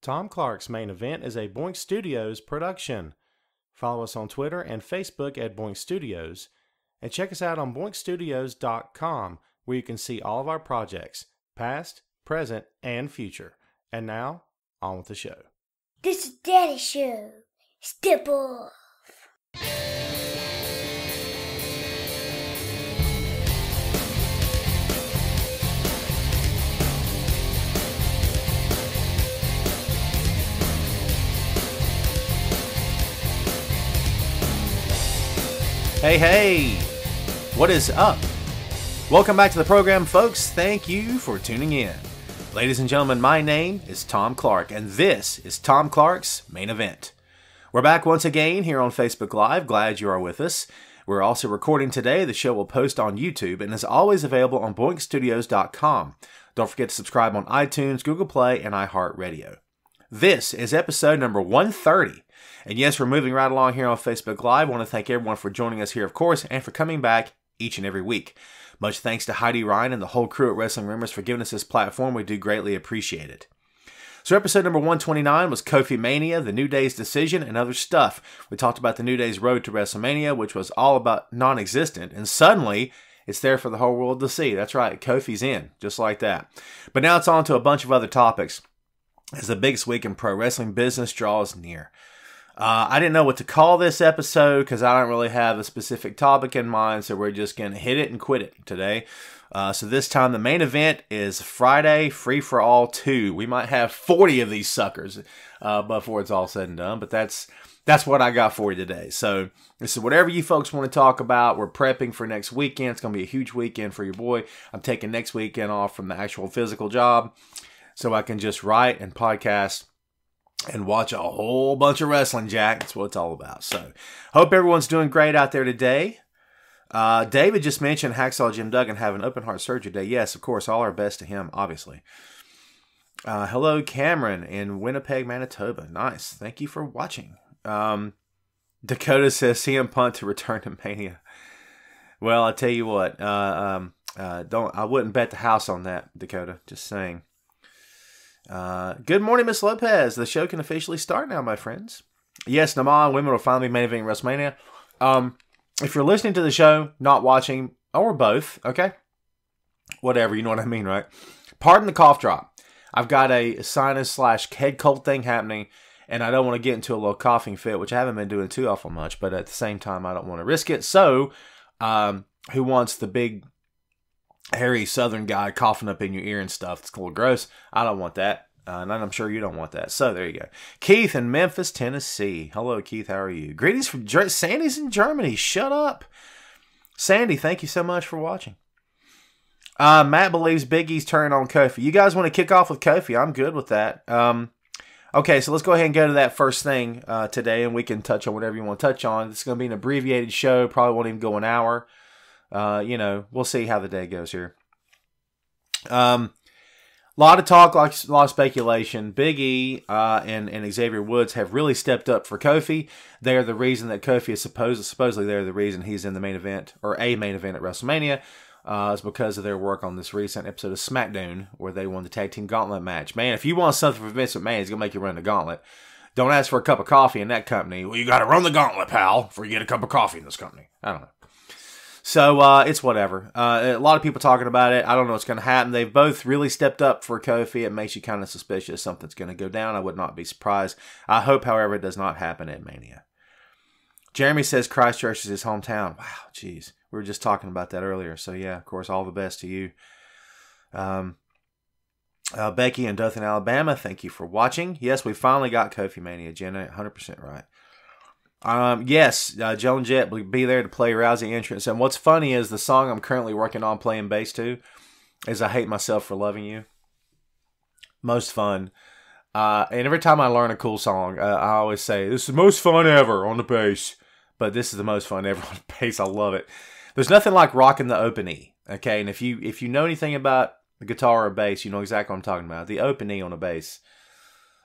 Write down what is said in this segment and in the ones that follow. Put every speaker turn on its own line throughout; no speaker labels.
Tom Clark's Main Event is a Boink Studios production. Follow us on Twitter and Facebook at Boink Studios, and check us out on boinkstudios.com, where you can see all of our projects, past, present, and future. And now, on with the show.
This is Daddy's show. Step off.
Hey, what is up? Welcome back to the program, folks. Thank you for tuning in. Ladies and gentlemen, my name is Tom Clark, and this is Tom Clark's Main Event. We're back once again here on Facebook Live. Glad you are with us. We're also recording today. The show will post on YouTube and is always available on boinkstudios.com. Don't forget to subscribe on iTunes, Google Play, and iHeartRadio. This is episode number 130. And yes, we're moving right along here on Facebook Live. I want to thank everyone for joining us here, of course, and for coming back each and every week. Much thanks to Heidi Ryan and the whole crew at Wrestling Rumors for giving us this platform. We do greatly appreciate it. So episode number 129 was Kofi Mania, the New Day's decision, and other stuff. We talked about the New Day's road to WrestleMania, which was all about non-existent, and suddenly it's there for the whole world to see. That's right, Kofi's in, just like that. But now it's on to a bunch of other topics as the biggest week in pro wrestling business draws near. I didn't know what to call this episode because I don't really have a specific topic in mind, so we're just going to hit it and quit it today. So this time the main event is Friday Free for All 2. We might have 40 of these suckers before it's all said and done, but that's what I got for you today. So this is whatever you folks want to talk about. We're prepping for next weekend. It's going to be a huge weekend for your boy. I'm taking next weekend off from the actual physical job so I can just write and podcast and watch a whole bunch of wrestling, Jack. That's what it's all about. So, hope everyone's doing great out there today. David just mentioned Hacksaw Jim Duggan having open heart surgery today. Yes, of course, all our best to him, obviously. Hello, Cameron in Winnipeg, Manitoba. Nice. Thank you for watching. Dakota says CM Punk to return to Mania. Well, I tell you what, I wouldn't bet the house on that, Dakota. Just saying. Good morning, Miss Lopez. The show can officially start now, my friends. Yes, Nama and women will finally be main eventing WrestleMania. If you're listening to the show, not watching, or both, okay? Whatever, you know what I mean, right? Pardon the cough drop. I've got a sinus/head cold thing happening, and I don't want to get into a little coughing fit, which I haven't been doing too awful much, but at the same time, I don't want to risk it. So, who wants the big hairy southern guy coughing up in your ear and stuff? It's a little gross. I don't want that. And I'm sure you don't want that. So there you go. Keith in Memphis, Tennessee. Hello, Keith. How are you? Greetings from Sandy's in Germany. Shut up. Sandy, thank you so much for watching. Matt believes Big E's turning on Kofi. You guys want to kick off with Kofi? I'm good with that. Okay, so let's go ahead and go to that first thing today, and we can touch on whatever you want to touch on. It's going to be an abbreviated show. Probably won't even go an hour. We'll see how the day goes here. A lot of talk, a lot of speculation. Big E and Xavier Woods have really stepped up for Kofi. They are the reason that Kofi is supposedly they're the reason he's in the main event, or a main event at WrestleMania, is because of their work on this recent episode of SmackDown where they won the Tag Team Gauntlet match. Man, if you want something from Vince McMahon, he's going to make you run the gauntlet. Don't ask for a cup of coffee in that company. Well, you got to run the gauntlet, pal, before you get a cup of coffee in this company. I don't know. So, it's whatever. A lot of people talking about it. I don't know what's going to happen. They've both really stepped up for Kofi. It makes you kind of suspicious something's going to go down. I would not be surprised. I hope, however, it does not happen at Mania. Jeremy says Christchurch is his hometown. Wow, jeez. We were just talking about that earlier. So, yeah, of course, all the best to you. Becky in Dothan, Alabama, thank you for watching. Yes, we finally got Kofi Mania, Jenna. 100% right. Yes, Joan Jett will be there to play Rousey entrance. And what's funny is the song I'm currently working on playing bass to is I Hate Myself for Loving You. Most fun. And every time I learn a cool song, I always say, this is the most fun ever on the bass. But this is the most fun ever on the bass. I love it. There's nothing like rocking the open E. Okay, and if you know anything about the guitar or bass, you know exactly what I'm talking about. The open E on a bass.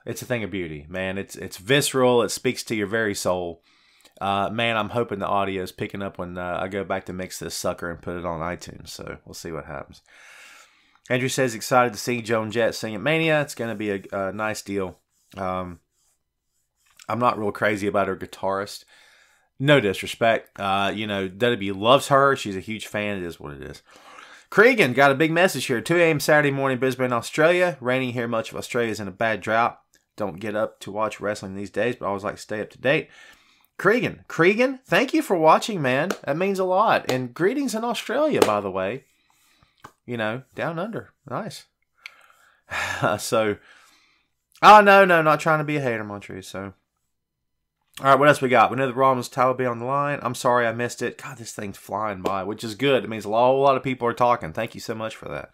It's a thing of beauty, man. It's visceral. It speaks to your very soul. Man, I'm hoping the audio is picking up when I go back to mix this sucker and put it on iTunes. So we'll see what happens. Andrew says excited to see Joan Jett sing at Mania. It's going to be a nice deal. I'm not real crazy about her guitarist. No disrespect. WWE loves her. She's a huge fan. It is what it is. Cregan got a big message here. 2 a.m. Saturday morning, Brisbane, Australia. Raining here. Much of Australia is in a bad drought. Don't get up to watch wrestling these days, but I always like to stay up to date. Cregan, thank you for watching, man. That means a lot. And greetings in Australia, by the way. Down under. Nice. No, not trying to be a hater, Montrese. So, all right, what else we got? We know the Raw Women's title will be on the line. I'm sorry I missed it. God, this thing's flying by, which is good. It means a whole lot of people are talking. Thank you so much for that.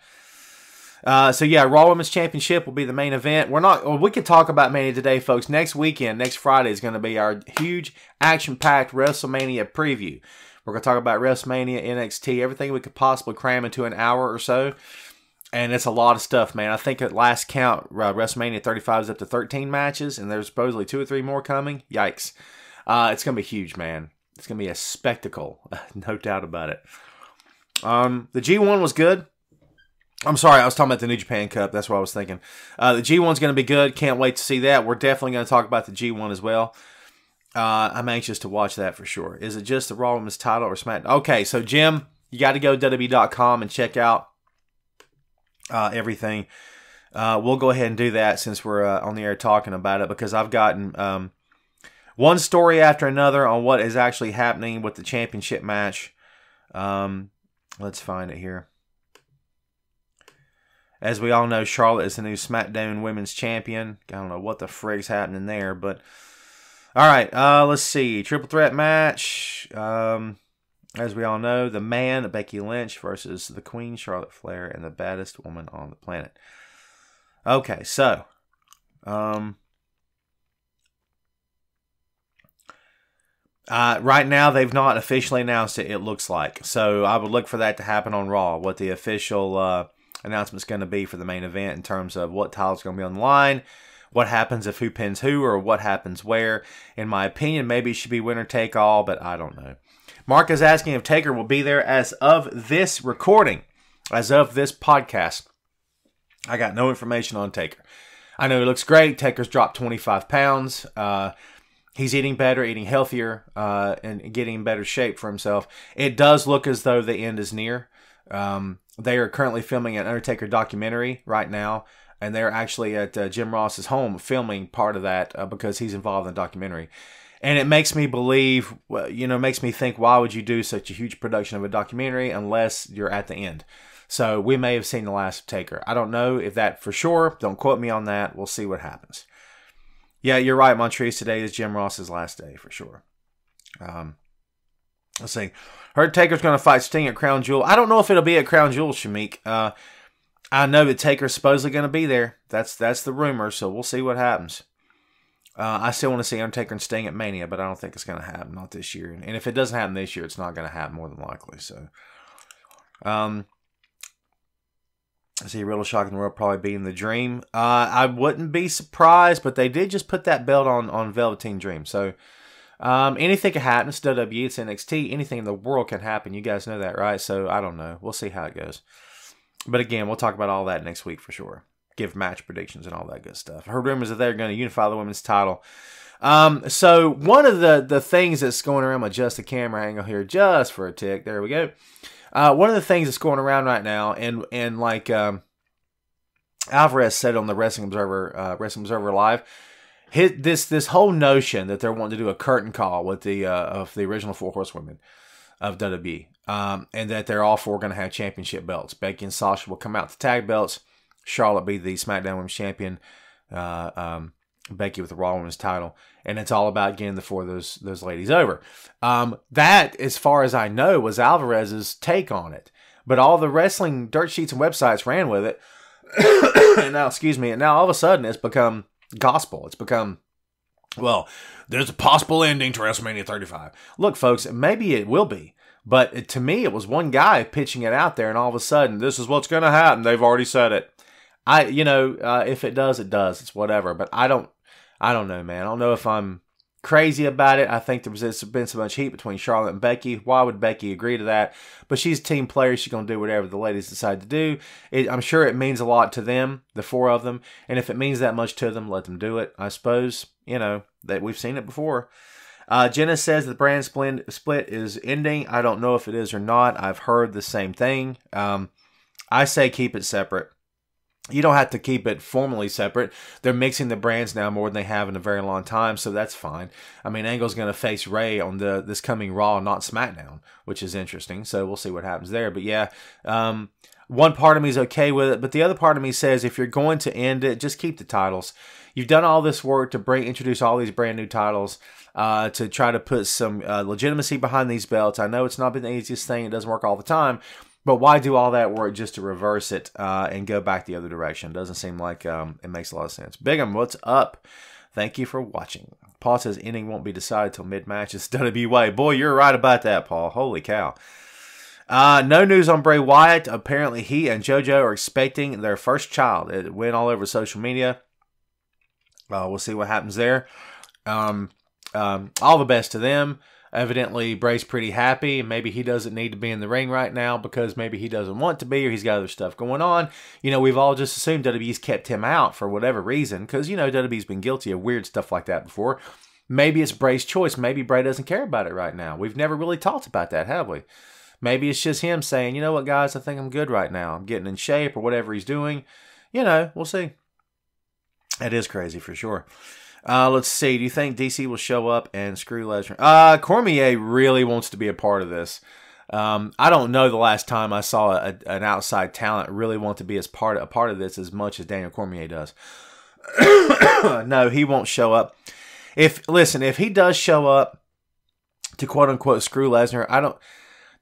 Raw Women's Championship will be the main event. We could talk about Mania today, folks. Next Friday is going to be our huge action-packed WrestleMania preview. We're going to talk about WrestleMania, NXT, everything we could possibly cram into an hour or so. And it's a lot of stuff, man. I think at last count, WrestleMania 35 is up to 13 matches, and there's supposedly 2 or 3 more coming. Yikes. It's going to be huge, man. It's going to be a spectacle. No doubt about it. The G1 was good. I'm sorry, I was talking about the New Japan Cup. That's what I was thinking. The G1's going to be good. Can't wait to see that. We're definitely going to talk about the G1 as well. I'm anxious to watch that for sure. Is it just the Raw Women's title or SmackDown? Okay, so Jim, you got to go to WWE.com and check out everything. We'll go ahead and do that since we're on the air talking about it, because I've gotten one story after another on what is actually happening with the championship match. Let's find it here. As we all know, Charlotte is the new SmackDown Women's Champion. I don't know what the frig's happening there, but all right. Let's see. Triple threat match. As we all know, the Man, Becky Lynch versus the Queen, Charlotte Flair, and the baddest woman on the planet. Okay, so right now they've not officially announced it. It looks like, so I would look for that to happen on Raw. What the official announcement's going to be for the main event in terms of what title's going to be on the line, what happens if who pins who, or what happens where. In my opinion, maybe it should be winner take all, but I don't know. Mark is asking if Taker will be there as of this recording, as of this podcast. I got no information on Taker. I know he looks great. Taker's dropped 25 pounds. He's eating better, eating healthier, and getting in better shape for himself. It does look as though the end is near. They are currently filming an Undertaker documentary right now, and they're actually at Jim Ross's home filming part of that because he's involved in the documentary. And it makes me believe, makes me think, why would you do such a huge production of a documentary unless you're at the end? So we may have seen the last of Taker. I don't know if that for sure. Don't quote me on that. We'll see what happens. Yeah, you're right, Montrese. Today is Jim Ross's last day for sure. Let's see. Heard Taker's going to fight Sting at Crown Jewel. I don't know if it'll be at Crown Jewel, Shamik. I know that Taker's supposedly going to be there. That's the rumor, so we'll see what happens. I still want to see Undertaker and Sting at Mania, but I don't think it's going to happen. Not this year. And if it doesn't happen this year, it's not going to happen more than likely. So, I see Riddle shocking the world probably being the Dream. I wouldn't be surprised, but they did just put that belt on Velveteen Dream. So, anything can happen. It's WWE, it's NXT. Anything in the world can happen. You guys know that, right? So, I don't know. We'll see how it goes. But again, we'll talk about all that next week for sure. Give match predictions and all that good stuff. I heard rumors that they're going to unify the women's title. So one of the things that's going around, adjust the camera angle here just for a tick. There we go. One of the things that's going around right now, and like Alvarez said on the Wrestling Observer Live, this whole notion that they're wanting to do a curtain call with the of the original 4 horsewomen of WWE, and that they're all 4 going to have championship belts. Becky and Sasha will come out the tag belts. Charlotte be the SmackDown Women's Champion, Becky with the Raw Women's title, and it's all about getting the 4 of those ladies over. That, as far as I know, was Alvarez's take on it. But all the wrestling dirt sheets and websites ran with it, and now all of a sudden it's become gospel. It's become, well, there's a possible ending to WrestleMania 35. Look, folks, maybe it will be. But to me, it was one guy pitching it out there, and all of a sudden, this is what's going to happen. They've already said it. If it does, it does. It's whatever. But I don't know, man. I don't know if I'm crazy about it. I think there's been so much heat between Charlotte and Becky. Why would Becky agree to that? But she's a team player. She's going to do whatever the ladies decide to do. I'm sure it means a lot to them, the four of them. And if it means that much to them, let them do it. I suppose, that we've seen it before. Jenna says the brand split is ending. I don't know if it is or not. I've heard the same thing. I say keep it separate. You don't have to keep it formally separate. They're mixing the brands now more than they have in a very long time, so that's fine. I mean, Angle's going to face Ray on this coming Raw, not SmackDown, which is interesting. So we'll see what happens there. But yeah, one part of me is okay with it, but the other part of me says if you're going to end it, just keep the titles. You've done all this work to introduce all these brand new titles to try to put some legitimacy behind these belts. I know it's not been the easiest thing. It doesn't work all the time. But why do all that work just to reverse it and go back the other direction? Doesn't seem like it makes a lot of sense. Bigham, what's up? Thank you for watching. Paul says ending won't be decided till mid-match. It's WWE. Boy, you're right about that, Paul. Holy cow. No news on Bray Wyatt. Apparently, he and JoJo are expecting their first child. It went all over social media. We'll see what happens there. All the best to them. Evidently, Bray's pretty happy. Maybe he doesn't need to be in the ring right now because maybe he doesn't want to be or he's got other stuff going on. We've all just assumed WWE's kept him out for whatever reason because, WWE's been guilty of weird stuff like that before. Maybe it's Bray's choice. Maybe Bray doesn't care about it right now. We've never really talked about that, have we? Maybe it's just him saying, you know what, guys, I think I'm good right now. I'm getting in shape or whatever he's doing. We'll see. It is crazy for sure. Let's see. Do you think DC will show up and screw Lesnar? Cormier really wants to be a part of this. I don't know the last time I saw an outside talent really want to be a part of this as much as Daniel Cormier does. No, he won't show up. If he does show up to quote unquote screw Lesnar,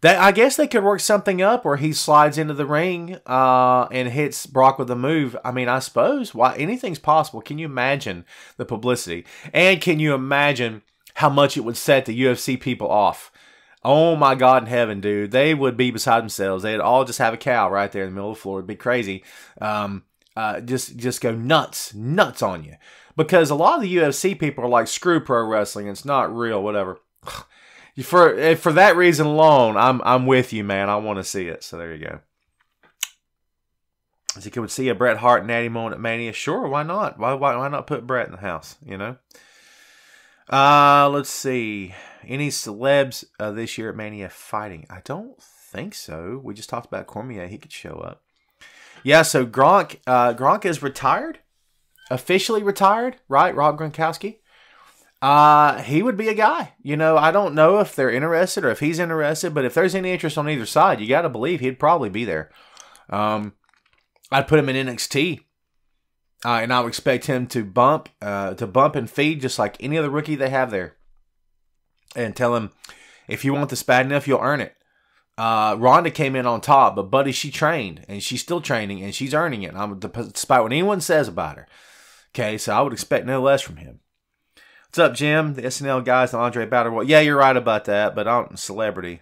I guess they could work something up where he slides into the ring and hits Brock with a move. I mean, I suppose anything's possible. Can you imagine the publicity? And can you imagine how much it would set the UFC people off? Oh my God in heaven, dude. They would be beside themselves. They'd all just have a cow right there in the middle of the floor. It'd be crazy. Just go nuts on you. Because a lot of the UFC people are like, screw pro wrestling. It's not real, whatever. For that reason alone, I'm with you, man. I want to see it. So there you go. As you could see a Bret Hart natty moment at Mania. Sure, why not? Why not put Bret in the house? Let's see. Any celebs this year at Mania fighting? I don't think so. We just talked about Cormier. He could show up. Yeah. So Gronk is retired, officially retired, right? Rob Gronkowski. He would be a guy. I don't know if they're interested or if he's interested, but if there's any interest on either side, you got to believe he'd probably be there. I'd put him in NXT, and I would expect him to bump and feed just like any other rookie they have there, and tell him if you want this bad enough, you'll earn it. Ronda came in on top, but buddy, she trained and she's still training and she's earning it. Despite what anyone says about her. Okay, so I would expect no less from him. What's up, Jim? The SNL guys, the Andre Battle Royal. Yeah, you're right about that, but I don't celebrity.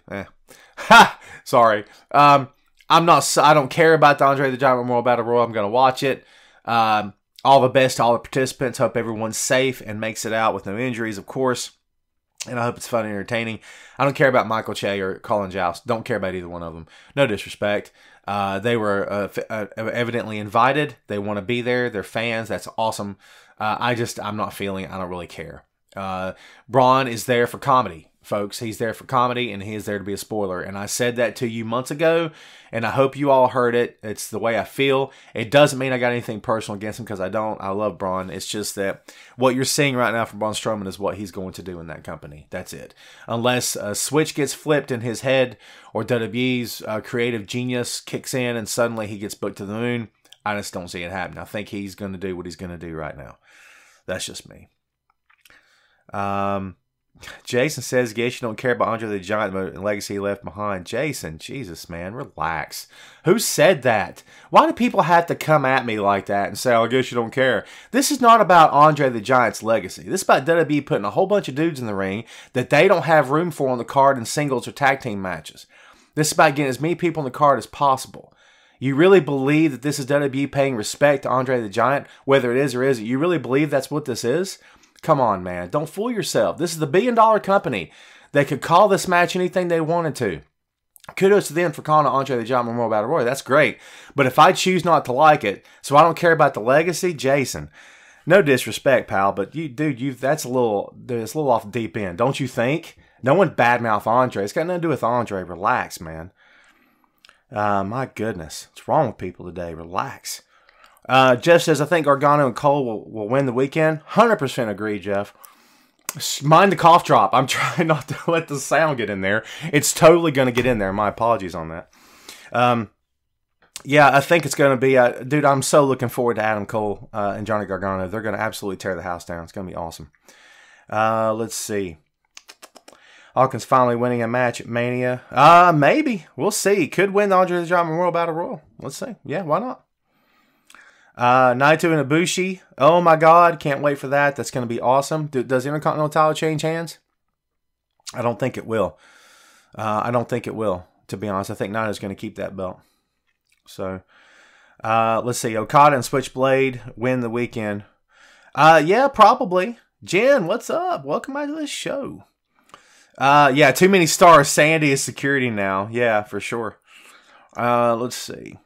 Ha! Sorry. I don't care about the Andre the Giant Memorial Battle Royal. I'm going to watch it. All the best to all the participants. Hope everyone's safe and makes it out with no injuries, of course. And I hope it's fun and entertaining. I don't care about Michael Che or Colin Joust. Don't care about either one of them. No disrespect. They were evidently invited. They want to be there. They're fans. That's awesome. I'm not feeling it. I don't really care. Braun is there for comedy, folks. He's there for comedy, and he is there to be a spoiler. And I said that to you months ago, and I hope you all heard it. It's the way I feel. It doesn't mean I got anything personal against him, because I don't. I love Braun. It's just that what you're seeing right now from Braun Strowman is what he's going to do in that company. That's it. Unless a switch gets flipped in his head, or WWE's creative genius kicks in, and suddenly he gets booked to the moon, I just don't see it happen. I think he's going to do what he's going to do right now. That's just me. Jason says, guess you don't care about Andre the Giant and legacy he left behind. Jason, Jesus, man, relax. Who said that? Why do people have to come at me like that and say, I guess you don't care? This is not about Andre the Giant's legacy. This is about WWE putting a whole bunch of dudes in the ring that they don't have room for on the card in singles or tag team matches. This is about getting as many people on the card as possible. You really believe that this is WWE paying respect to Andre the Giant, whether it is or isn't? You really believe that's what this is? Come on, man. Don't fool yourself. This is the billion-dollar company. They could call this match anything they wanted to. Kudos to them for calling Andre the Giant Memorial Battle Royal. That's great. But if I choose not to like it, so I don't care about the legacy, Jason, no disrespect, pal, but that's a little off the deep end, don't you think? No one badmouth Andre. It's got nothing to do with Andre. Relax, man. My goodness. What's wrong with people today? Relax. Jeff says, I think Gargano and Cole will win the weekend. 100% agree, Jeff. Mind the cough drop. I'm trying not to let the sound get in there. It's totally going to get in there. My apologies on that. Yeah, I think it's going to be... dude, I'm so looking forward to Adam Cole and Johnny Gargano. They're going to absolutely tear the house down. It's going to be awesome. Let's see. Hawkins finally winning a match at Mania. Maybe. We'll see. Could win the Andre the Giant Memorial Battle Royal. Let's see. Yeah, why not? Naito and Ibushi. Oh my God. Can't wait for that. That's going to be awesome. Does the Intercontinental title change hands? I don't think it will. I don't think it will, to be honest. I think Naito's going to keep that belt. So, let's see. Okada and Switchblade win the weekend. Yeah, probably. Jen, what's up? Welcome back to this show. Yeah, too many stars. Sandy is security now. Yeah, for sure. Let's see.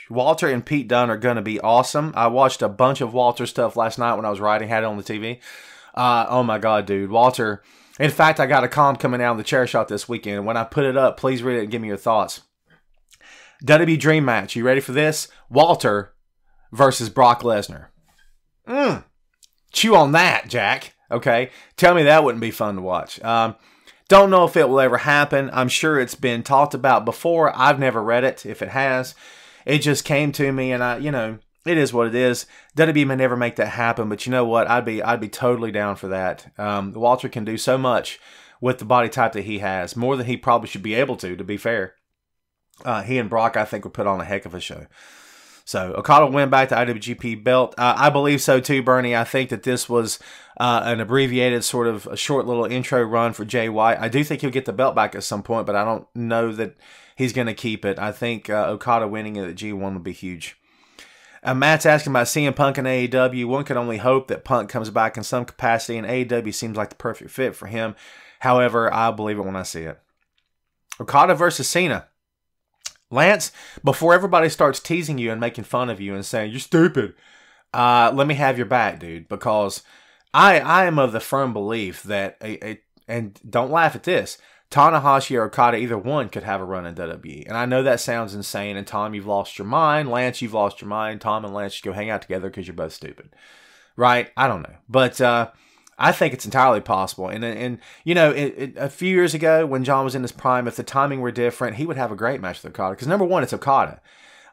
Walter and Pete Dunne are going to be awesome. I watched a bunch of Walter stuff last night when I was riding, had it on the TV. Oh my God, dude. Walter. In fact, I got a comment coming out of the chair shot this weekend. When I put it up, please read it and give me your thoughts. WWE Dream Match. You ready for this? Walter versus Brock Lesnar. Chew on that, Jack. Okay? Tell me that wouldn't be fun to watch. Don't know if it will ever happen. I'm sure it's been talked about before. I've never read it. If it has, it just came to me, and it is what it is. WWE may never make that happen, but you know what? I'd be totally down for that. Walter can do so much with the body type that he has, more than he probably should be able to be fair. He and Brock, I think, would put on a heck of a show. So Okada will win back the IWGP belt. I believe so too, Bernie. I think that this was an abbreviated sort of a short little intro run for Jay White. I do think he'll get the belt back at some point, but I don't know that he's going to keep it. I think Okada winning it at G1 would be huge. Matt's asking about CM Punk and AEW. One can only hope that Punk comes back in some capacity, and AEW seems like the perfect fit for him. However, I'll believe it when I see it. Okada versus Cena. Lance, before everybody starts teasing you and making fun of you and saying, you're stupid, let me have your back, dude, because I am of the firm belief that, and don't laugh at this, Tanahashi or Okada, either one could have a run in WWE. And I know that sounds insane, and Tom, you've lost your mind. Lance, you've lost your mind. Tom and Lance should go hang out together because you're both stupid. Right? I don't know. But I think it's entirely possible. And a few years ago when John was in his prime, if the timing were different, he would have a great match with Okada. Because number one, it's Okada.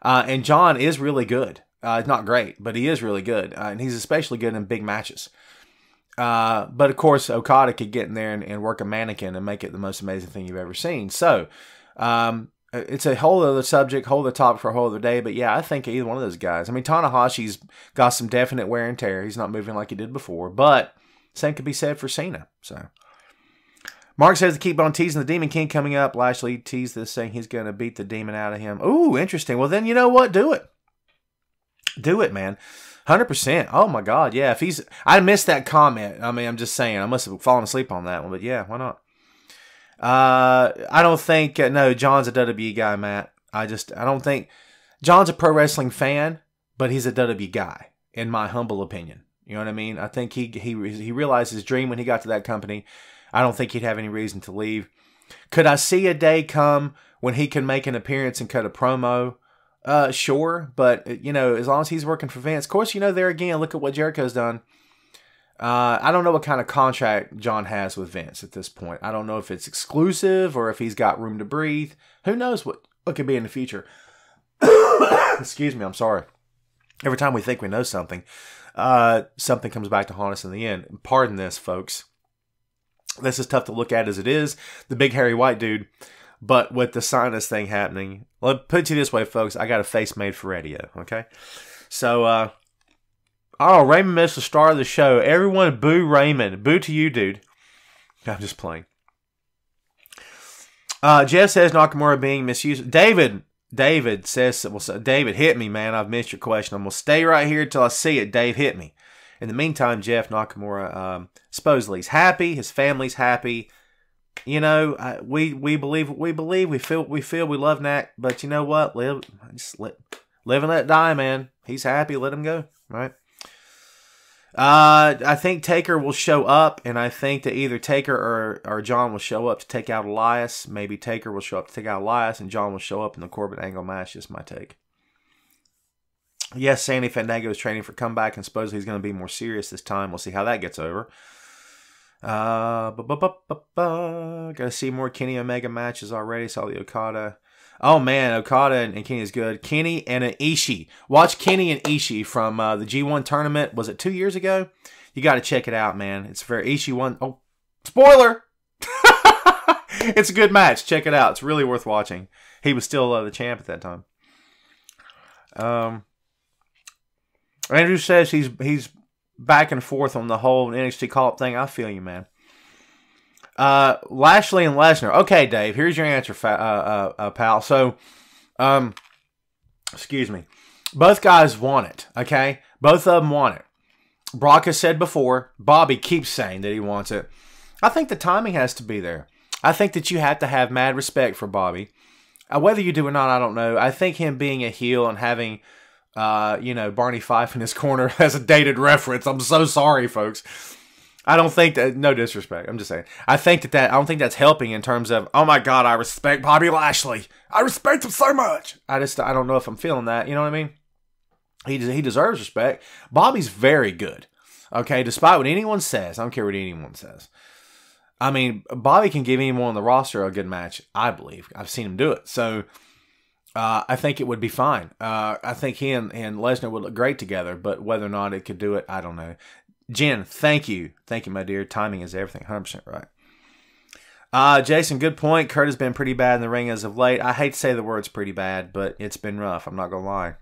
And John is really good. Not great, but he is really good. And he's especially good in big matches. But of course, Okada could get in there and work a mannequin and make it the most amazing thing you've ever seen. So, it's a whole other subject, whole other topic for a whole other day. But yeah, I think either one of those guys. I mean, Tanahashi's got some definite wear and tear. He's not moving like he did before. But same could be said for Cena. So, Mark says to keep on teasing the Demon King coming up. Lashley teased this, saying he's going to beat the demon out of him. Ooh, interesting. Well, then you know what? Do it. Do it, man. 100%. Oh my God, yeah. I missed that comment. I mean, I'm just saying. I must have fallen asleep on that one, but yeah, why not? I don't think no. John's a WWE guy, Matt. I don't think John's a pro wrestling fan, but he's a WWE guy, in my humble opinion. You know what I mean? I think he realized his dream when he got to that company. I don't think he'd have any reason to leave. Could I see a day come when he can make an appearance and cut a promo? Sure, but as long as he's working for Vince, of course, there again, look at what Jericho's done. I don't know what kind of contract John has with Vince at this point. I don't know if it's exclusive or if he's got room to breathe. Who knows what could be in the future. Excuse me, I'm sorry. Every time we think we know something, something comes back to haunt us in the end. Pardon this, folks. This is tough to look at as it is. The big hairy white dude. But with the sinus thing happening, let me put it to you this way, folks. I got a face made for radio, okay? So, Raymond missed the star of the show. Everyone boo Raymond. Boo to you, dude. I'm just playing. Jeff says Nakamura being misused. David says, David, hit me, man. I've missed your question. I'm going to stay right here until I see it. Dave, hit me. In the meantime, Jeff Nakamura supposedly he's happy. His family's happy. You know, we believe what we believe. We feel we love Nak, but you know what? Live and let die, man. He's happy. Let him go. Right. I think Taker will show up, and I think that either Taker or John will show up to take out Elias. Maybe Taker will show up to take out Elias, and John will show up in the Corbin Angle match. Just my take. Yes, Sandy Fandango is training for comeback, and supposedly he's going to be more serious this time. We'll see how that gets over. Got to see more Kenny Omega matches already. Saw the Okada. Oh man, Okada and Kenny is good. Kenny and Ishii. Watch Kenny and Ishii from the G1 tournament. Was it 2 years ago? You got to check it out, man. It's very Ishii won. Oh, spoiler! It's a good match. Check it out. It's really worth watching. He was still the champ at that time. Andrew says he's back and forth on the whole NXT call-up thing. I feel you, man. Lashley and Lesnar. Okay, Dave, here's your answer, pal. So, excuse me. Both guys want it, okay? Both of them want it. Brock has said before. Bobby keeps saying that he wants it. I think the timing has to be there. I think that you have to have mad respect for Bobby. Whether you do or not, I don't know. I think him being a heel and having, Barney Fife in his corner as a dated reference. I'm so sorry, folks. I don't think that, no disrespect, I'm just saying. I don't think that's helping in terms of, oh my God, I respect Bobby Lashley. I respect him so much. I don't know if I'm feeling that, you know what I mean? He deserves respect. Bobby's very good, okay? Despite what anyone says, I don't care what anyone says. I mean, Bobby can give anyone on the roster a good match, I believe. I've seen him do it. So, I think it would be fine. I think he and Lesnar would look great together, but whether or not it could do it, I don't know. Jen, thank you. Thank you, my dear. Timing is everything. 100% right. Jason, good point. Kurt has been pretty bad in the ring as of late. I hate to say the words pretty bad, but it's been rough. I'm not going to lie.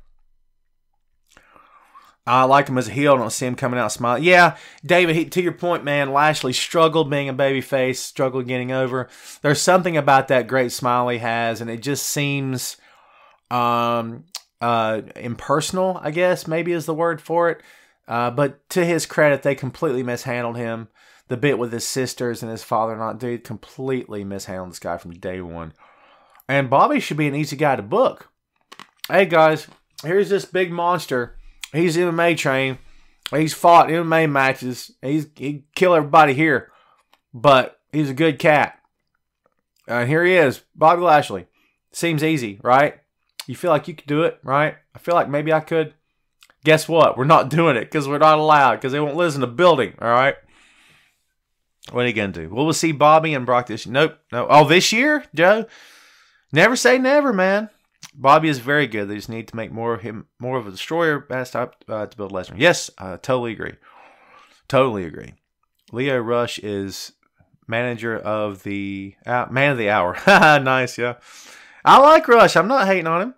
I like him as a heel. I don't see him coming out smiling. Yeah, David, to your point, man, Lashley struggled being a babyface, struggled getting over. There's something about that great smile he has, and it just seems impersonal, I guess, maybe is the word for it. But to his credit, they completely mishandled him. The bit with his sisters and his father, dude, completely mishandled this guy from day one. And Bobby should be an easy guy to book. Hey, guys, here's this big monster. He's MMA trained. He's fought MMA matches. He'd kill everybody here. But he's a good cat. And here he is, Bobby Lashley. Seems easy, right? You feel like you could do it, right? I feel like maybe I could. Guess what? We're not doing it because we're not allowed because they won't live in the building, all right? What are you going to do? Well, we'll see Bobby and Brock this year. Nope. No. Oh, this year, Joe? Never say never, man. Bobby is very good. They just need to make more of him, more of a destroyer. Best to build Lesnar. Yes, I totally agree. Totally agree. Leo Rush is manager of the man of the hour. Nice, yeah. I like Rush. I'm not hating on him.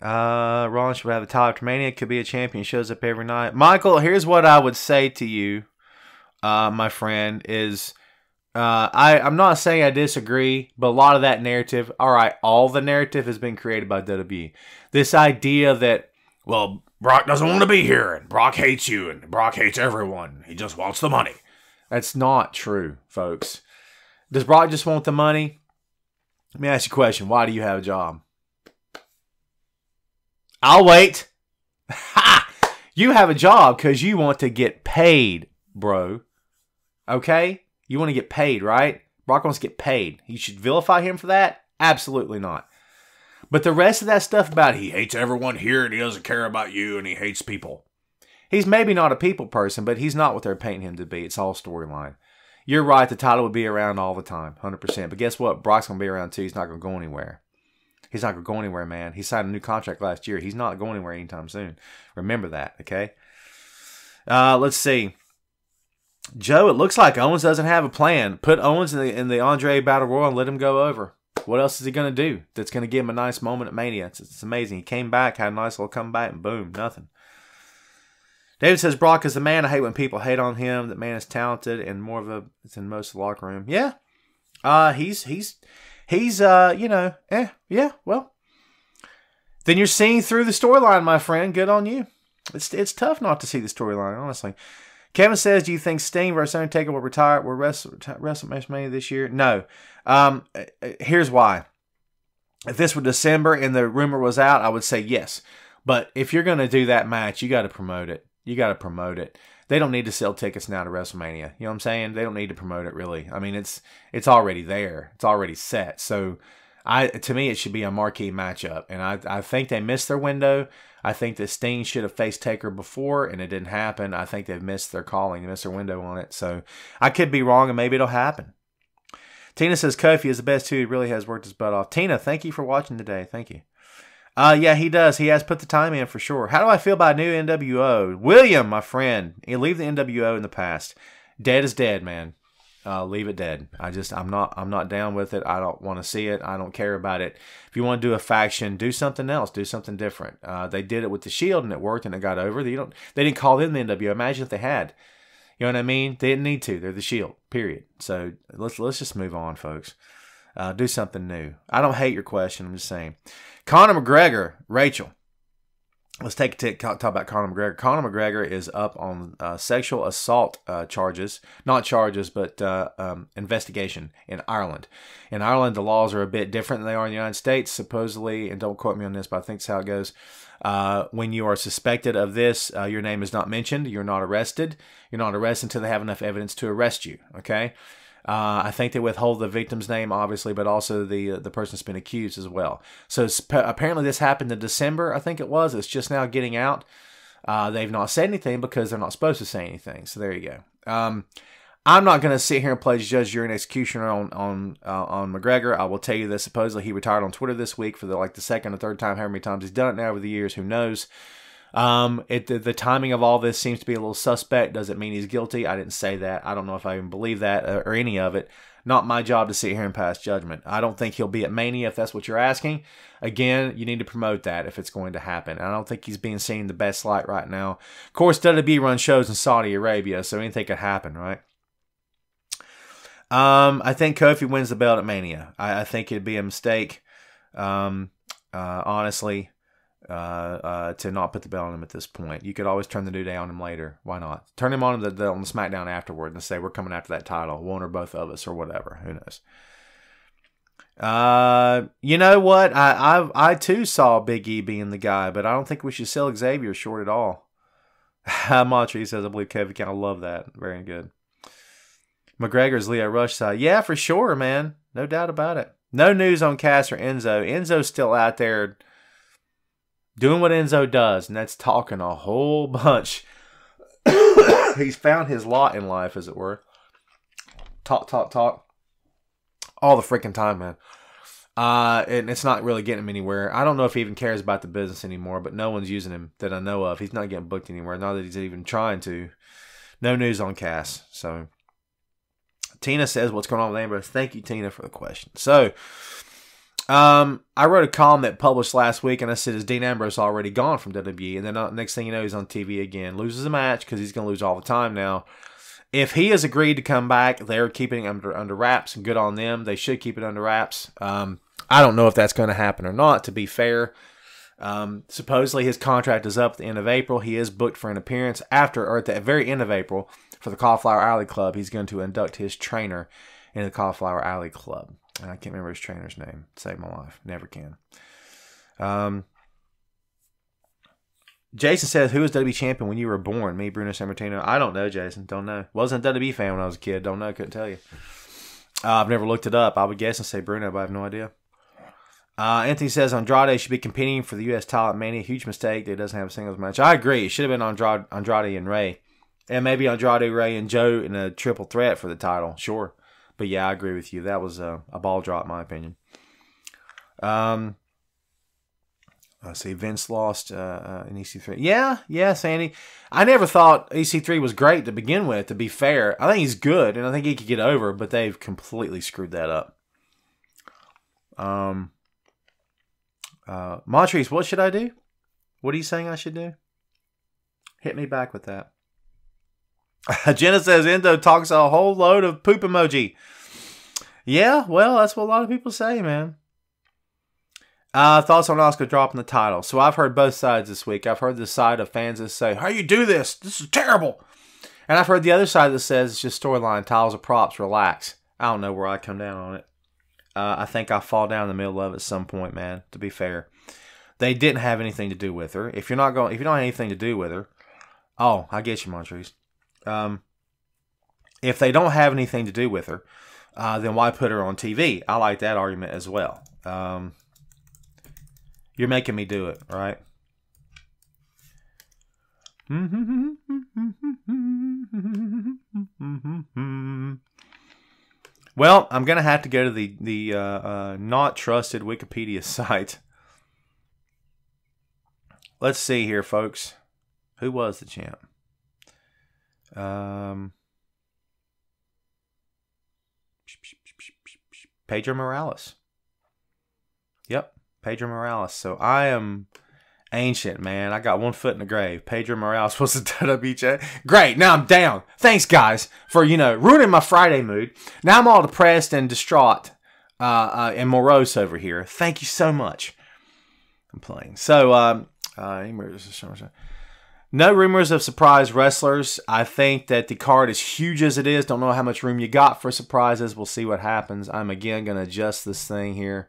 Rollins should have the title after Mania. Could be a champion. Shows up every night. Michael, here's what I would say to you, my friend, is I'm not saying I disagree, but a lot of that narrative, all the narrative has been created by WWE. This idea that, well, Brock doesn't want to be here, and Brock hates you, and Brock hates everyone. He just wants the money. That's not true, folks. Does Brock just want the money? Let me ask you a question. Why do you have a job? I'll wait. Ha! You have a job because you want to get paid, bro. Okay? You want to get paid, right? Brock wants to get paid. You should vilify him for that? Absolutely not. But the rest of that stuff about he hates everyone here and he doesn't care about you and he hates people. He's maybe not a people person, but he's not what they're painting him to be. It's all storyline. You're right. The title would be around all the time, 100%. But guess what? Brock's going to be around too. He's not going to go anywhere. He's not going to go anywhere, man. He signed a new contract last year. He's not going anywhere anytime soon. Remember that, okay? Let's see. Joe, it looks like Owens doesn't have a plan. Put Owens in the Andre Battle Royal and let him go over. What else is he going to do that's going to give him a nice moment at Mania? It's amazing. He came back, had a nice little comeback, and boom, nothing. David says, Brock is the man. I hate when people hate on him. That man is talented and more of a, it's in most of the locker room. Yeah. Yeah, well. Then you're seeing through the storyline, my friend. Good on you. It's tough not to see the storyline, honestly. Kevin says, do you think Sting versus Undertaker will retire? Will WrestleMania this year? No. Here's why. If this were December and the rumor was out, I would say yes. But if you're going to do that match, you got to promote it. You got to promote it. They don't need to sell tickets now to WrestleMania. You know what I'm saying? They don't need to promote it, really. I mean, it's already there. It's already set. So, to me, it should be a marquee matchup. And I think they missed their window. I think that Sting should have faced Taker before, and it didn't happen. I think they've missed their calling. They missed their window on it. So, I could be wrong, and maybe it'll happen. Tina says, Kofi is the best too. He really has worked his butt off. Tina, thank you for watching today. Thank you. Yeah, he does. He has put the time in for sure. How do I feel about new NWO? William, my friend, you leave the NWO in the past. Dead is dead, man. Leave it dead. I'm not down with it. I don't want to see it. I don't care about it. If you want to do a faction, do something else. Do something different. They did it with the Shield and it worked and it got over. They didn't call them the NWO. Imagine if they had. You know what I mean? They didn't need to. They're the Shield. Period. So let's just move on, folks. Do something new. I don't hate your question. I'm just saying. Conor McGregor, Rachel. Let's talk about Conor McGregor. Conor McGregor is up on sexual assault charges. Not charges, but investigation in Ireland. In Ireland, the laws are a bit different than they are in the United States, supposedly, and don't quote me on this, but I think that's how it goes. When you are suspected of this, your name is not mentioned. You're not arrested. You're not arrested until they have enough evidence to arrest you, okay? I think they withhold the victim's name, obviously, but also the person that's been accused as well. So apparently this happened in December, I think it was. It's just now getting out. They've not said anything because they're not supposed to say anything. So there you go. I'm not going to sit here and play judge, jury, and executioner on McGregor. I will tell you this. Supposedly he retired on Twitter this week for the second or third time, however many times he's done it now over the years. Who knows? The timing of all this seems to be a little suspect. Does it mean he's guilty? I didn't say that. I don't know if I even believe that or any of it. Not my job to sit here and pass judgment. I don't think he'll be at Mania if that's what you're asking. Again, you need to promote that if it's going to happen. I don't think he's being seen in the best light right now. Of course, WWE runs shows in Saudi Arabia, so anything could happen, right? I think Kofi wins the belt at Mania. I think it'd be a mistake, honestly. To not put the belt on him at this point. You could always turn the New Day on him later. Why not? Turn him on the SmackDown afterward and say, we're coming after that title. One or both of us or whatever. Who knows? You know what? I too saw Big E being the guy, but I don't think we should sell Xavier short at all. Montreal says, I believe Kevin can. I love that. Very good. McGregor's Leo Rush side. Yeah, for sure, man. No doubt about it. No news on Cass or Enzo. Enzo's still out there doing what Enzo does, and that's talking a whole bunch. He's found his lot in life, as it were. Talk. All the freaking time, man. And it's not really getting him anywhere. I don't know if he even cares about the business anymore, but no one's using him that I know of. He's not getting booked anywhere, not that he's even trying to. No news on Cass. So, Tina says, what's going on with Ambrose? Thank you, Tina, for the question. So, I wrote a column that published last week, and I said, is Dean Ambrose already gone from WWE? And then next thing you know, he's on TV again. Loses a match because he's going to lose all the time now. If he has agreed to come back, they're keeping it under wraps, and good on them. They should keep it under wraps. I don't know if that's going to happen or not, to be fair. Supposedly his contract is up at the end of April. He is booked for an appearance at the very end of April for the Cauliflower Alley Club. He's going to induct his trainer in the Cauliflower Alley Club. I can't remember his trainer's name. Saved my life. Never can. Jason says, who was WWE champion when you were born? Me, Bruno Sammartino. I don't know, Jason. Don't know. Wasn't a WWE fan when I was a kid. Don't know. Couldn't tell you. I've never looked it up. I would guess and say Bruno, but I have no idea. Anthony says Andrade should be competing for the U.S. title at Mania. Huge mistake that he doesn't have a singles match. I agree. It should have been Andrade and Ray. And maybe Andrade, Ray, and Joe in a triple threat for the title. Sure. But yeah, I agree with you. That was a ball drop, in my opinion. Let's see. Vince lost in EC3. Yeah, Sandy. I never thought EC3 was great to begin with, to be fair. I think he's good, and I think he could get over, but they've completely screwed that up. Montrese, what should I do? What are you saying I should do? Hit me back with that. Jenna says Endo talks a whole load of poop emoji. Yeah, well, that's what a lot of people say, man. Thoughts on Asuka dropping the title. So I've heard both sides this week. I've heard the side of fans that say, how you do this? This is terrible. And I've heard the other side that says it's just storyline, titles are props, relax. I don't know where I come down on it. I think I fall down in the middle of it at some point, man, to be fair. They didn't have anything to do with her. If you don't have anything to do with her, oh, I get you, Montrese. If they don't have anything to do with her, then why put her on TV? I like that argument as well. You're making me do it, right? Well, I'm going to have to go to the not trusted Wikipedia site. Let's see here, folks. Who was the champ? Pedro Morales. Yep, Pedro Morales. So I am ancient, man. I got one foot in the grave. Pedro Morales was the WWE champ. Great, now I'm down. Thanks, guys, for, ruining my Friday mood. Now I'm all depressed and distraught and morose over here. Thank you so much. I'm playing. So, no rumors of surprise wrestlers. I think that the card is huge as it is. Don't know how much room you got for surprises. We'll see what happens. I'm again going to adjust this thing here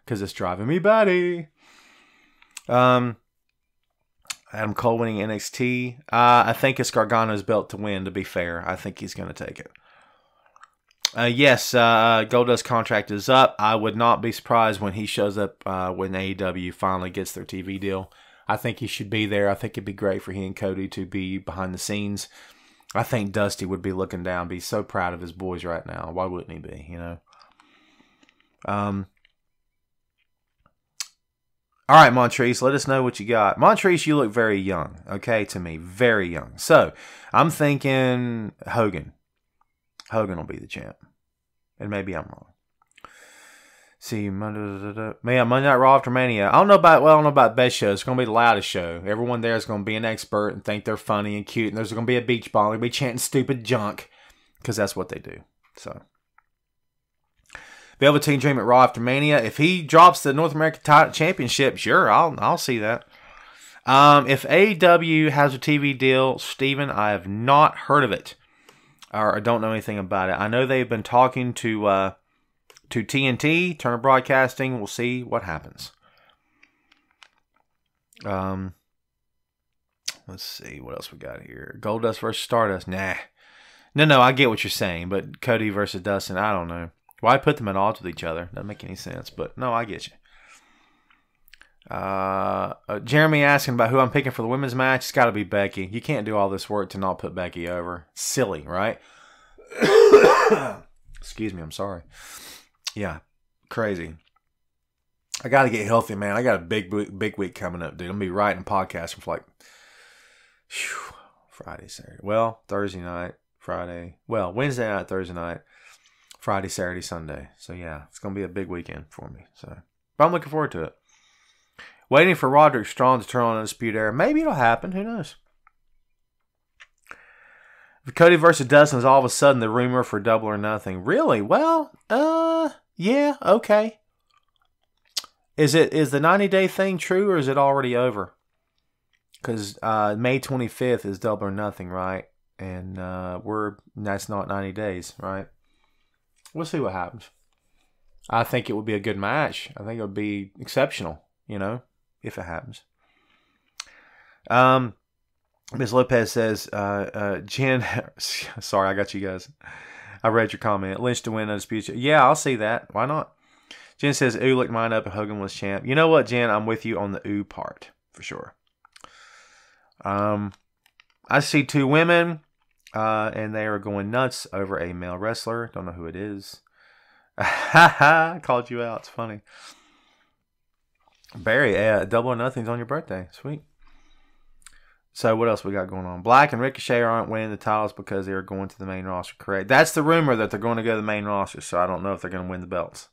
because it's driving me batty. Adam Cole winning NXT. I think it's Gargano's belt to win, to be fair. I think he's going to take it. Yes, Goldust's contract is up. I would not be surprised when he shows up when AEW finally gets their TV deal. I think he should be there. I think it'd be great for he and Cody to be behind the scenes. I think Dusty would be looking down, be so proud of his boys right now. Why wouldn't he be, All right, Montrese, let us know what you got. Montrese, you look very young, okay, to me. Very young. So, I'm thinking Hogan. Hogan will be the champ. And maybe I'm wrong. See, Monday Night Raw after Mania. I don't know about best show. It's going to be the loudest show. Everyone there is going to be an expert and think they're funny and cute. And there's going to be a beach ball. They're going to be chanting stupid junk. Because that's what they do. So, Velveteen Dream at Raw after Mania. If he drops the North American Championship, sure, I'll see that. If AEW has a TV deal, Steven, I have not heard of it. Or I don't know anything about it. I know they've been talking to TNT, Turner Broadcasting. We'll see what happens. Let's see. What else we got here? Goldust versus Stardust. Nah. No, I get what you're saying. But Cody versus Dustin, I don't know. Why put them at odds with each other? Doesn't make any sense. But no, I get you. Jeremy asking about who I'm picking for the women's match. It's got to be Becky. You can't do all this work to not put Becky over. Silly, right? Excuse me, I'm sorry. Yeah, crazy. I got to get healthy, man. I got a big week coming up, dude. I'm going to be writing podcasting for Friday, Saturday. Well, Thursday night, Friday. Well, Wednesday night, Thursday night, Friday, Saturday, Sunday. So, yeah, it's going to be a big weekend for me. So, but I'm looking forward to it. Waiting for Roderick Strong to turn on Undisputed Era. Maybe it'll happen. Who knows? If Cody versus Dustin is all of a sudden the rumor for Double or Nothing. Really? Well, yeah, okay. Is the 90-day thing true or is it already over? Because May 25th is Double or Nothing, right? And that's not 90 days, right? We'll see what happens. I think it would be a good match. I think it would be exceptional, if it happens. Ms. Lopez says, Jen, sorry, I got you guys. I read your comment. Lynch to win undisputed. Yeah, I'll see that. Why not? Jen says, ooh, looked mine up and Hogan was champ. You know what, Jen? I'm with you on the ooh part, for sure. I see two women, and they are going nuts over a male wrestler. Don't know who it is. I called you out. It's funny. Barry, Double or Nothing's on your birthday. Sweet. So what else we got going on? Black and Ricochet aren't winning the titles because they're going to the main roster. Correct. That's the rumor that they're going to go to the main roster. So I don't know if they're going to win the belts.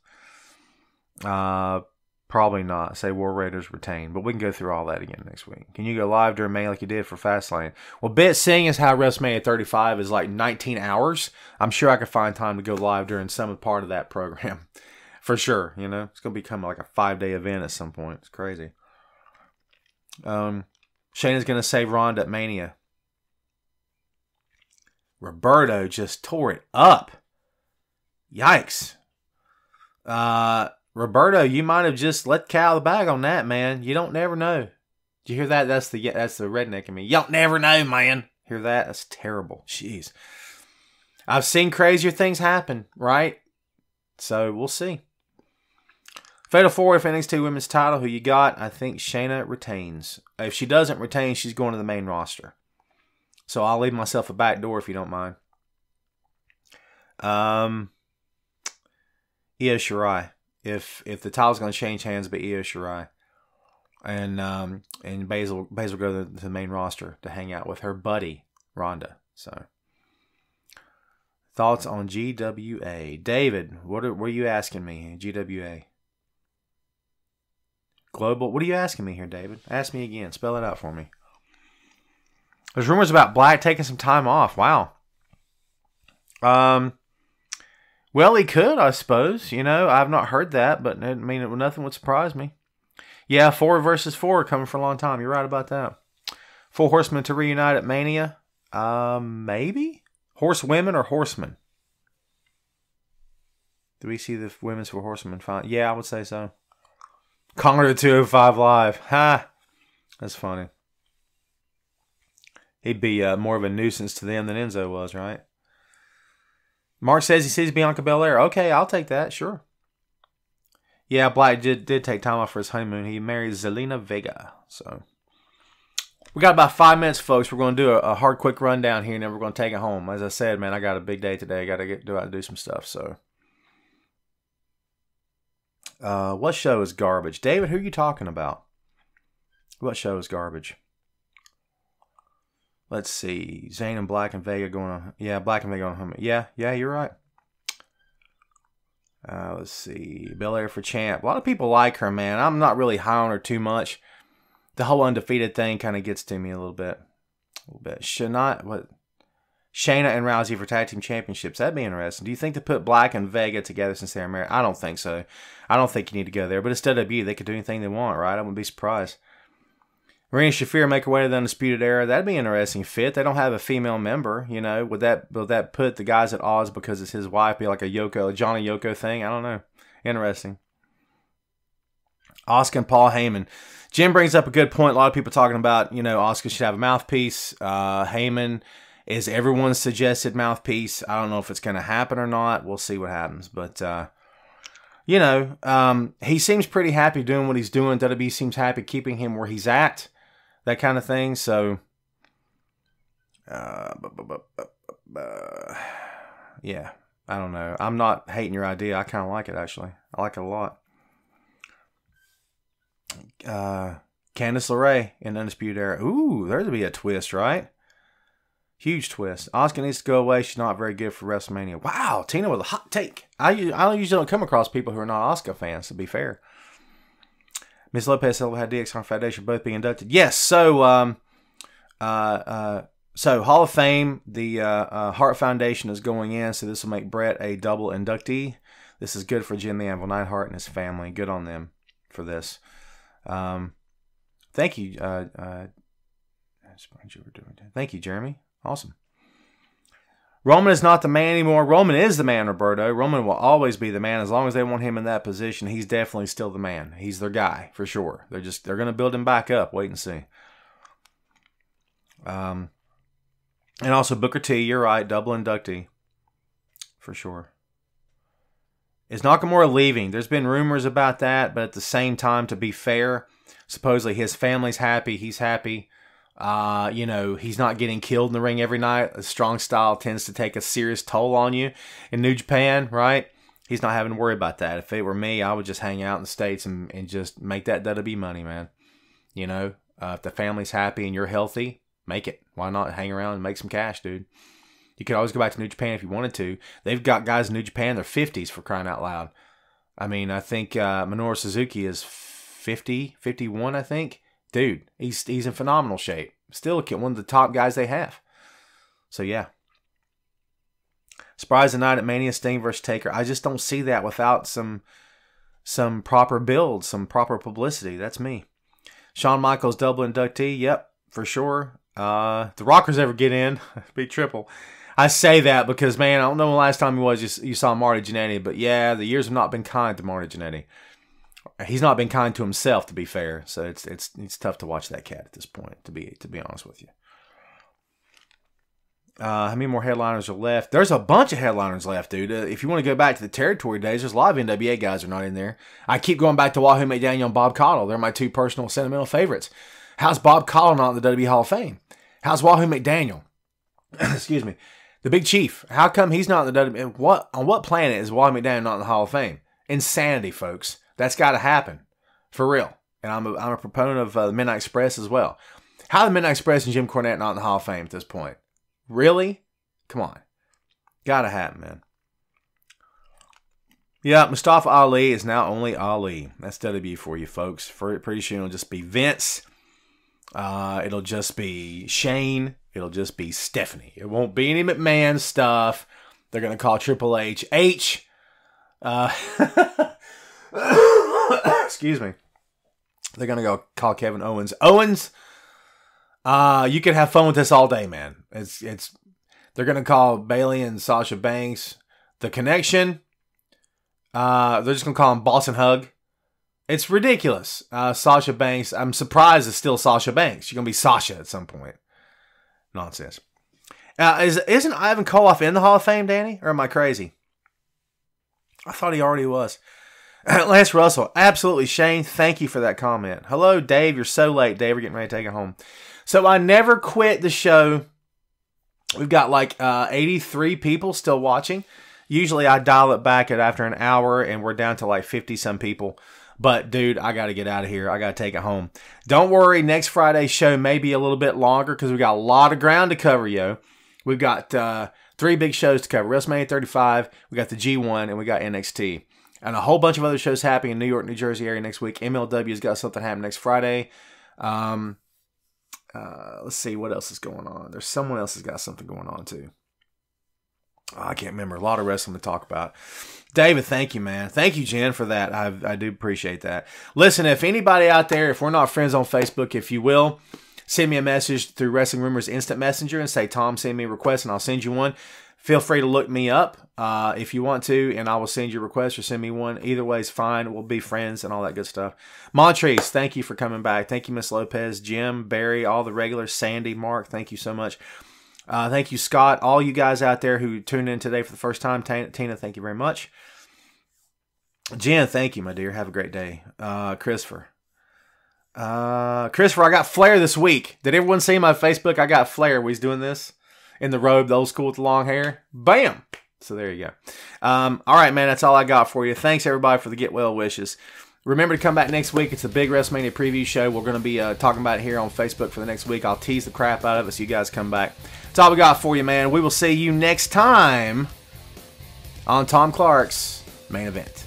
Probably not. Say War Raiders retain. But we can go through all that again next week. Can you go live during May like you did for Fastlane? Well, seeing as how WrestleMania 35 is like 19 hours, I'm sure I could find time to go live during some part of that program For sure, you know. It's going to become like a 5-day event at some point. It's crazy. Shayna's going to save Ronda at Mania. Roberto just tore it up. Yikes. Roberto, you might have just let Cal the bag on that, man. You don't never know. Did you hear that? That's the redneck in me. You don't never know, man. Hear that? That's terrible. Jeez. I've seen crazier things happen, right? So we'll see. Fatal 4 for NXT Women's title. Who you got? I think Shayna retains. If she doesn't retain, she's going to the main roster. So I'll leave myself a back door if you don't mind. Io Shirai. If the title's going to change hands, but Io Shirai. And Basil go to the main roster to hang out with her buddy Ronda. So thoughts on GWA, David? What are you asking me? GWA Global. What are you asking me here, David? Ask me again. Spell it out for me. There's rumors about Black taking some time off. Wow. Well, he could, I suppose. You know, I've not heard that, but I mean, nothing would surprise me. Yeah, 4 versus 4 coming for a long time. You're right about that. 4 horsemen to reunite at Mania. Maybe? Horsewomen or horsemen? Do we see the women's 4 horsemen? Yeah, I would say so. Conquer the 205 Live. Ha! That's funny. He'd be more of a nuisance to them than Enzo was, right? Mark says he sees Bianca Belair. Okay, I'll take that. Sure. Yeah, Black did take time off for his honeymoon. He married Zelina Vega. So we got about 5 minutes, folks. We're going to do a hard, quick rundown here, and then we're going to take it home. As I said, man, I got a big day today. I got to go out and do some stuff. So, what show is garbage? David, who are you talking about? What show is garbage? Let's see. Zayn and Black and Vega going on. Yeah, Black and Vega on home. Yeah, you're right. Let's see. Belair for champ. A lot of people like her, man. I'm not really high on her too much. The whole undefeated thing kind of gets to me a little bit. Shayna and Rousey for tag team championships. That'd be interesting. Do you think to put Black and Vega together since they're married? I don't think so. I don't think you need to go there. But it's WWE. They could do anything they want, right? I wouldn't be surprised. Marina Shafir make her way to the Undisputed Era. That'd be an interesting fit. They don't have a female member, you know. Would that put the guys at odds because it's his wife? Be like a Johnny Yoko thing? I don't know. Interesting. Asuka and Paul Heyman. Jim brings up a good point. A lot of people talking about, you know, Asuka should have a mouthpiece. Heyman is everyone's suggested mouthpiece. I don't know if it's going to happen or not. We'll see what happens. But, you know, he seems pretty happy doing what he's doing. WWE seems happy keeping him where he's at. That kind of thing. So, yeah, I don't know. I'm not hating your idea. I kind of like it, actually. I like it a lot. Candice LeRae in Undisputed Era. Ooh, there'd be a twist, right? Huge twist. Asuka needs to go away. She's not very good for WrestleMania. Wow, Tina with a hot take. I usually don't come across people who are not Asuka fans, to be fair. Ms. Lopez had DX on Foundation both being inducted. Yes, so Hall of Fame, the Hart Foundation is going in, so this will make Brett a double inductee. This is good for Jim the Anvil Neidhart and his family. Good on them for this. Thank you. Thank you, Jeremy. Awesome. Roman is not the man anymore. Roman is the man, Roberto. Roman will always be the man as long as they want him in that position. He's definitely still the man. He's their guy for sure. They're going to build him back up. Wait and see. And also Booker T. You're right, double inductee for sure. Is Nakamura leaving? There's been rumors about that, but at the same time, to be fair, supposedly his family's happy. He's happy. You know, he's not getting killed in the ring every night. A strong style tends to take a serious toll on you in New Japan, right? He's not having to worry about that. If it were me, I would just hang out in the States and just make that WWE money, man. You know, if the family's happy and you're healthy, make it. Why not hang around and make some cash, dude? You could always go back to New Japan if you wanted to. They've got guys in New Japan in their 50s for crying out loud. I mean, I think Minoru Suzuki is 50, 51, I think. Dude, he's in phenomenal shape. Still one of the top guys they have. So, yeah. Surprise the night at Mania, Sting versus Taker. I just don't see that without some some proper build, some proper publicity. That's me. Shawn Michaels double inductee. Yep, for sure. If the Rockers ever get in, be triple. I say that because, man, I don't know when the last time you saw Marty Jannetty, but yeah, the years have not been kind to Marty Jannetty. He's not been kind to himself, to be fair. So it's tough to watch that cat at this point, to be honest with you. How many more headliners are left? There's a bunch of headliners left, dude. If you want to go back to the territory days, there's a lot of NWA guys are not in there. I keep going back to Wahoo McDaniel and Bob Caudle. They're my two personal sentimental favorites. How's Bob Caudle not in the WWE Hall of Fame? How's Wahoo McDaniel? Excuse me. The Big Chief. How come he's not in the WWE? On what planet is Wahoo McDaniel not in the Hall of Fame? Insanity, folks. That's got to happen. For real. And I'm a proponent of the Midnight Express as well. How are the Midnight Express and Jim Cornette not in the Hall of Fame at this point? Really? Come on. Gotta happen, man. Yeah, Mustafa Ali is now only Ali. That's WWE for you, folks. Pretty soon it'll just be Vince. It'll just be Shane. It'll just be Stephanie. It won't be any McMahon stuff. They're going to call Triple H H. Excuse me. They're going to go call Kevin Owens Owens. You can have fun with this all day, man. They're going to call Bayley and Sasha Banks The Connection. They're just going to call him Boss and Hug. It's ridiculous. Sasha Banks, I'm surprised it's still Sasha Banks. You're going to be Sasha at some point. Nonsense. Isn't Ivan Koloff in the Hall of Fame, Danny? Or am I crazy? I thought he already was. Lance Russell, absolutely. Shane, thank you for that comment. Hello, Dave. You're so late, Dave. We're getting ready to take it home. So I never quit the show. We've got like 83 people still watching. Usually I dial it back at after an hour, and we're down to like 50-some people. But, dude, I got to get out of here. I got to take it home. Don't worry. Next Friday's show may be a little bit longer because we got a lot of ground to cover, yo. We've got 3 big shows to cover. WrestleMania 35, we got the G1, and we got NXT. And a whole bunch of other shows happening in New York, New Jersey area next week. MLW's got something happening next Friday. Let's see what else is going on. There's someone else has got something going on, too. I can't remember. A lot of wrestling to talk about. David, thank you, man. Thank you, Jen, for that. I do appreciate that. Listen, if anybody out there, if we're not friends on Facebook, if you will, send me a message through Wrestling Rumors Instant Messenger and say, Tom, send me a request, and I'll send you one. Feel free to look me up if you want to, and I will send you a request or send me one. Either way is fine. We'll be friends and all that good stuff. Montrese, thank you for coming back. Thank you, Miss Lopez, Jim, Barry, all the regulars, Sandy, Mark, thank you so much. Thank you, Scott. All you guys out there who tuned in today for the first time. Tina, thank you very much. Jen, thank you, my dear. Have a great day. Christopher, I got Flair this week. Did everyone see my Facebook? I got Flair. He's doing this in the robe, the old school with the long hair. Bam! So there you go. All right, man. That's all I got for you. Thanks, everybody, for the get well wishes. Remember to come back next week. It's a big WrestleMania preview show. We're going to be talking about it here on Facebook for the next week. I'll tease the crap out of it so you guys come back. That's all we got for you, man. We will see you next time on Tom Clark's Main Event.